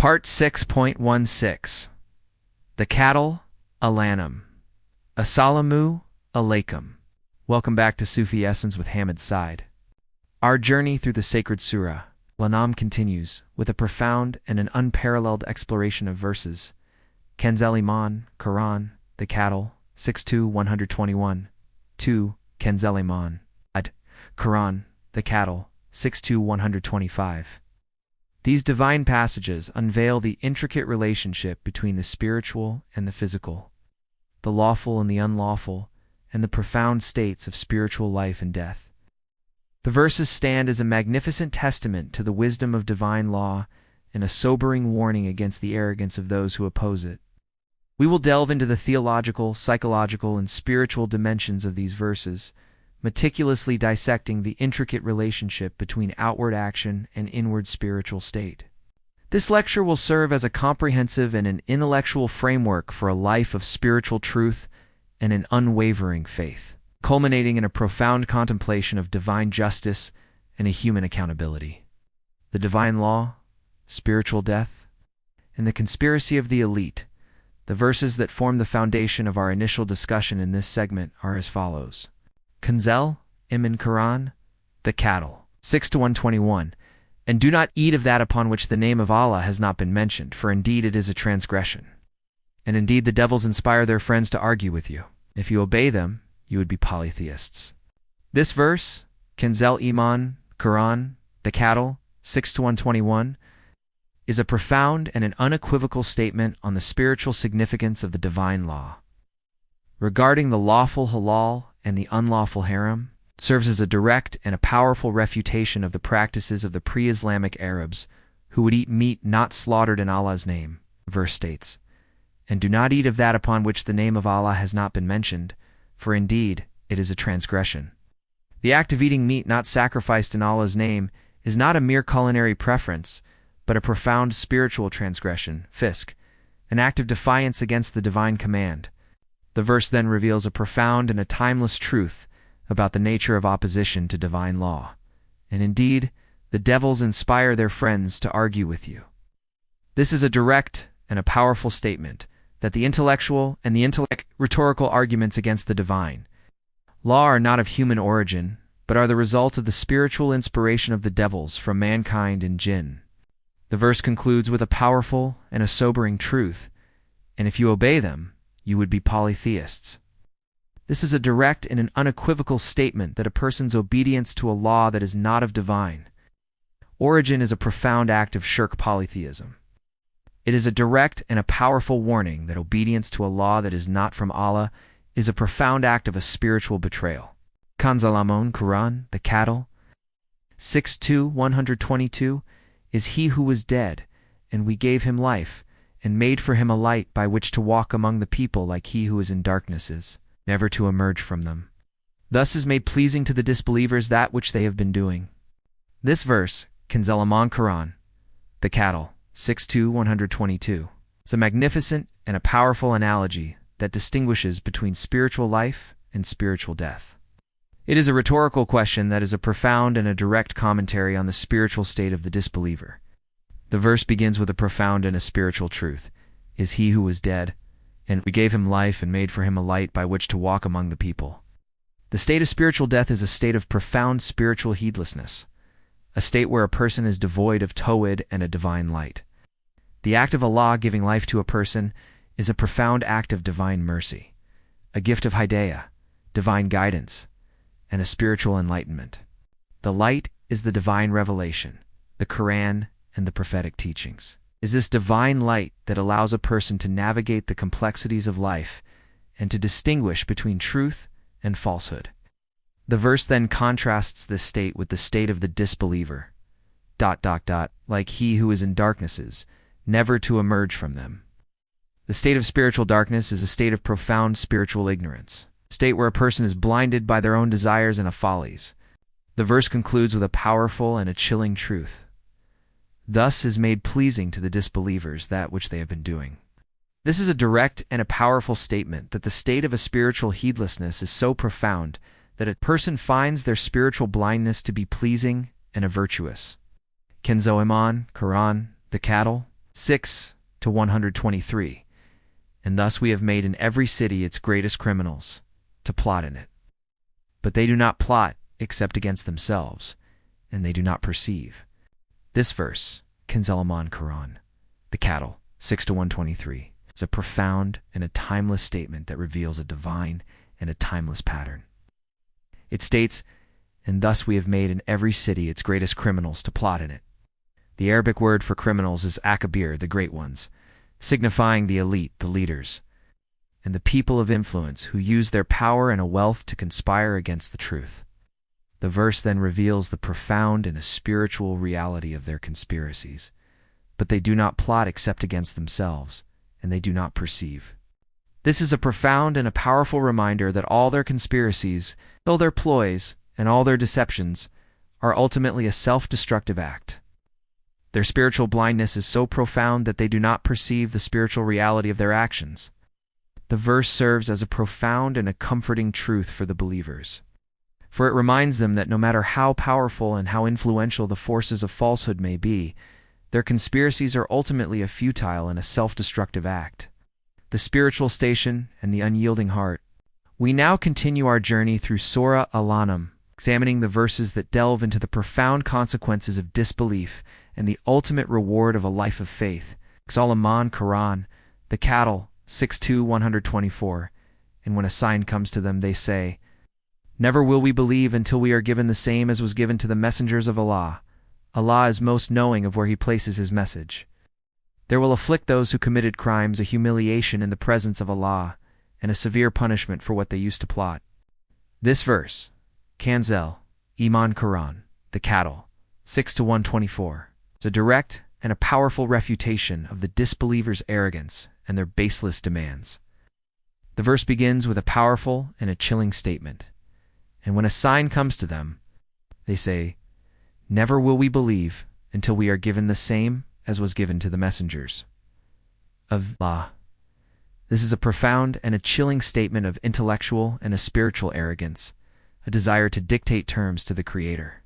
Part 6.16 The Cattle, Al-An'am. Assalamu alaikum. Welcome back to Sufi Essence with Hammad Syed. Our journey through the sacred Surah Al-An'am continues with a profound and an unparalleled exploration of verses. Kanzul Iman, Quran, the cattle, 6-121. 2. Kanzul Iman. Quran, the cattle, 6-125. These divine passages unveil the intricate relationship between the spiritual and the physical, the lawful and the unlawful, and the profound states of spiritual life and death. The verses stand as a magnificent testament to the wisdom of divine law and a sobering warning against the arrogance of those who oppose it. We will delve into the theological, psychological, and spiritual dimensions of these verses, meticulously dissecting the intricate relationship between outward action and inward spiritual state. This lecture will serve as a comprehensive and an intellectual framework for a life of spiritual truth and an unwavering faith, culminating in a profound contemplation of divine justice and a human accountability. The divine law, spiritual death, and the conspiracy of the elite. The verses that form the foundation of our initial discussion in this segment are as follows. Kanzul Iman Quran, the cattle, 6-121. And do not eat of that upon which the name of Allah has not been mentioned, for indeed it is a transgression. And indeed the devils inspire their friends to argue with you. If you obey them, you would be polytheists. This verse, Kanzul Iman Quran, the cattle, 6-121, is a profound and an unequivocal statement on the spiritual significance of the divine law. Regarding the lawful halal and the unlawful haram, serves as a direct and a powerful refutation of the practices of the pre-Islamic Arabs who would eat meat not slaughtered in Allah's name. Verse states, and do not eat of that upon which the name of Allah has not been mentioned, for indeed it is a transgression. The act of eating meat not sacrificed in Allah's name is not a mere culinary preference, but a profound spiritual transgression, fisk, an act of defiance against the divine command. The verse then reveals a profound and a timeless truth about the nature of opposition to divine law. And indeed, the devils inspire their friends to argue with you. This is a direct and a powerful statement that the intellectual and the rhetorical arguments against the divine law are not of human origin, but are the result of the spiritual inspiration of the devils from mankind and jinn. The verse concludes with a powerful and a sobering truth, and if you obey them, you would be polytheists. This is a direct and an unequivocal statement that a person's obedience to a law that is not of divine origin is a profound act of shirk polytheism. It is a direct and a powerful warning that obedience to a law that is not from Allah is a profound act of a spiritual betrayal. Kanzul Iman Quran, the cattle, 6-122, is he who was dead, and we gave him life, and made for him a light by which to walk among the people like he who is in darknesses, never to emerge from them. Thus is made pleasing to the disbelievers that which they have been doing. This verse, Kanzul Iman Quran, the cattle, 6-122, is a magnificent and a powerful analogy that distinguishes between spiritual life and spiritual death. It is a rhetorical question that is a profound and a direct commentary on the spiritual state of the disbeliever. The verse begins with a profound and a spiritual truth. Is he who was dead, and we gave him life and made for him a light by which to walk among the people. The state of spiritual death is a state of profound spiritual heedlessness, a state where a person is devoid of tawhid and a divine light. The act of Allah giving life to a person is a profound act of divine mercy, a gift of hidayah, divine guidance, and a spiritual enlightenment. The light is the divine revelation, the Quran, and the prophetic teachings. Is this divine light that allows a person to navigate the complexities of life and to distinguish between truth and falsehood. The verse then contrasts this state with the state of the disbeliever, ... like he who is in darknesses, never to emerge from them. The state of spiritual darkness is a state of profound spiritual ignorance, a state where a person is blinded by their own desires and follies. The verse concludes with a powerful and a chilling truth. Thus is made pleasing to the disbelievers that which they have been doing. This is a direct and a powerful statement that the state of a spiritual heedlessness is so profound that a person finds their spiritual blindness to be pleasing and a virtuous. Kanzul Iman Quran, the cattle, 6 to 123. And thus we have made in every city its greatest criminals to plot in it. But they do not plot except against themselves, and they do not perceive. This verse, Kanzul Iman Quran, the cattle, 6 to 123, is a profound and a timeless statement that reveals a divine and a timeless pattern. It states, and thus we have made in every city its greatest criminals to plot in it. The Arabic word for criminals is akabir, the great ones, signifying the elite, the leaders, and the people of influence who use their power and a wealth to conspire against the truth. The verse then reveals the profound and a spiritual reality of their conspiracies, but they do not plot except against themselves, and they do not perceive. This is a profound and a powerful reminder that all their conspiracies, all their ploys, and all their deceptions are ultimately a self-destructive act. Their spiritual blindness is so profound that they do not perceive the spiritual reality of their actions. The verse serves as a profound and a comforting truth for the believers, for it reminds them that no matter how powerful and how influential the forces of falsehood may be, their conspiracies are ultimately a futile and a self-destructive act. The spiritual station and the unyielding heart. We now continue our journey through Surah Al-An'am, examining the verses that delve into the profound consequences of disbelief and the ultimate reward of a life of faith. Kanzul Iman Quran, the cattle, 6 to 124. And when a sign comes to them, they say, "Never will we believe until we are given the same as was given to the messengers of Allah. Allah is most knowing of where He places His message." There will afflict those who committed crimes a humiliation in the presence of Allah, and a severe punishment for what they used to plot. This verse, Kanzul Iman Quran, the cattle, 6 to 124, is a direct and a powerful refutation of the disbelievers' arrogance and their baseless demands. The verse begins with a powerful and a chilling statement. And when a sign comes to them, they say, "Never will we believe until we are given the same as was given to the messengers of Allah." This is a profound and a chilling statement of intellectual and a spiritual arrogance, a desire to dictate terms to the Creator.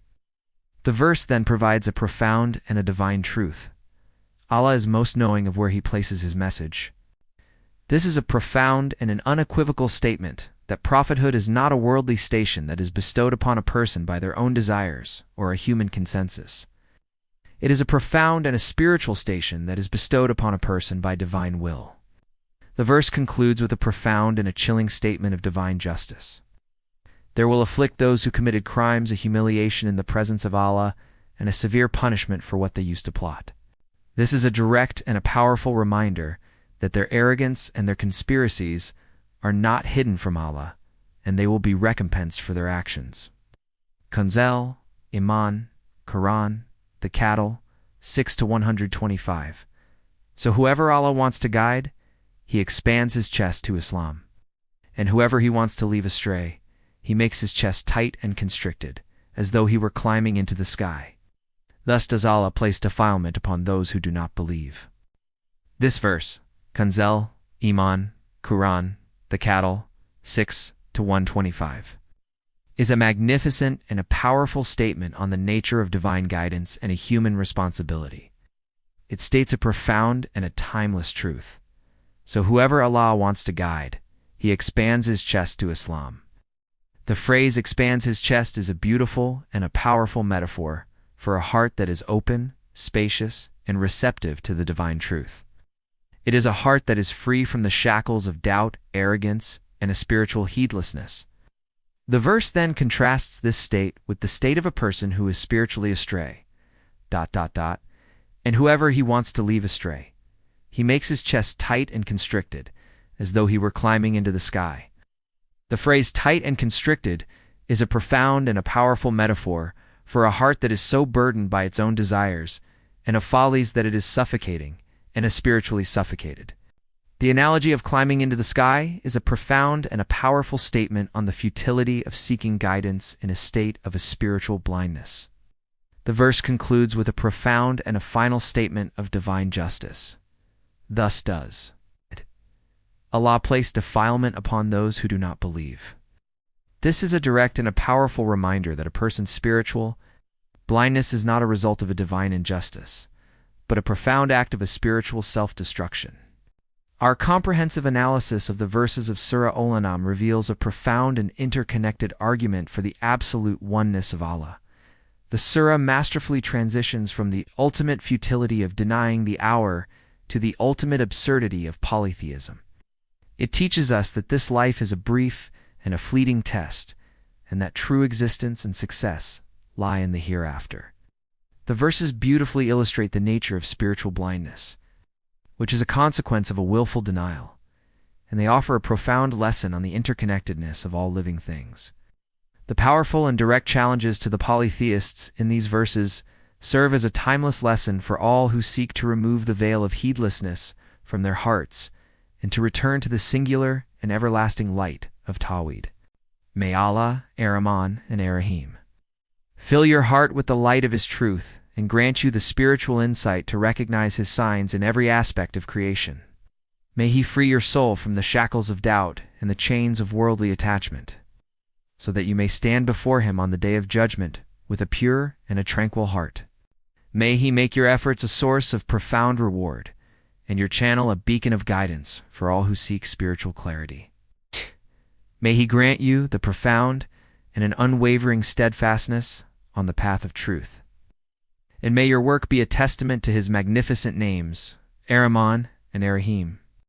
The verse then provides a profound and a divine truth. Allah is most knowing of where He places His message. This is a profound and an unequivocal statement that prophethood is not a worldly station that is bestowed upon a person by their own desires or a human consensus. It is a profound and a spiritual station that is bestowed upon a person by divine will. The verse concludes with a profound and a chilling statement of divine justice. There will afflict those who committed crimes a humiliation in the presence of Allah and a severe punishment for what they used to plot. This is a direct and a powerful reminder that their arrogance and their conspiracies are not hidden from Allah, and they will be recompensed for their actions. Kanzul Iman Quran, the cattle, 6 to 125. So whoever Allah wants to guide, He expands His chest to Islam. And whoever He wants to leave astray, He makes his chest tight and constricted, as though he were climbing into the sky. Thus does Allah place defilement upon those who do not believe. This verse, Kanzul Iman Quran, the cattle, 6 to 125, is a magnificent and a powerful statement on the nature of divine guidance and a human responsibility. It states a profound and a timeless truth. So whoever Allah wants to guide, He expands His chest to Islam. The phrase expands His chest is a beautiful and a powerful metaphor for a heart that is open, spacious, and receptive to the divine truth. It is a heart that is free from the shackles of doubt, arrogance, and a spiritual heedlessness. The verse then contrasts this state with the state of a person who is spiritually astray. And whoever He wants to leave astray, He makes his chest tight and constricted, as though he were climbing into the sky. The phrase tight and constricted is a profound and a powerful metaphor for a heart that is so burdened by its own desires and of follies that it is suffocating and is spiritually suffocated. The analogy of climbing into the sky is a profound and a powerful statement on the futility of seeking guidance in a state of a spiritual blindness. The verse concludes with a profound and a final statement of divine justice. Thus does Allah place defilement upon those who do not believe. This is a direct and a powerful reminder that a person's spiritual blindness is not a result of a divine injustice, but a profound act of a spiritual self-destruction. Our comprehensive analysis of the verses of Surah Al-An'am reveals a profound and interconnected argument for the absolute oneness of Allah. The surah masterfully transitions from the ultimate futility of denying the hour to the ultimate absurdity of polytheism. It teaches us that this life is a brief and a fleeting test, and that true existence and success lie in the hereafter. The verses beautifully illustrate the nature of spiritual blindness, which is a consequence of a willful denial, and they offer a profound lesson on the interconnectedness of all living things. The powerful and direct challenges to the polytheists in these verses serve as a timeless lesson for all who seek to remove the veil of heedlessness from their hearts and to return to the singular and everlasting light of Tawhid. May Allah, Ar-Rahman, and Ar-Rahim fill your heart with the light of His truth and grant you the spiritual insight to recognize His signs in every aspect of creation. May He free your soul from the shackles of doubt and the chains of worldly attachment, so that you may stand before Him on the day of judgment with a pure and a tranquil heart. May He make your efforts a source of profound reward, and your channel a beacon of guidance for all who seek spiritual clarity. May He grant you the profound and an unwavering steadfastness on the path of truth. And may your work be a testament to His magnificent names, Ar-Rahman and Ar-Rahim.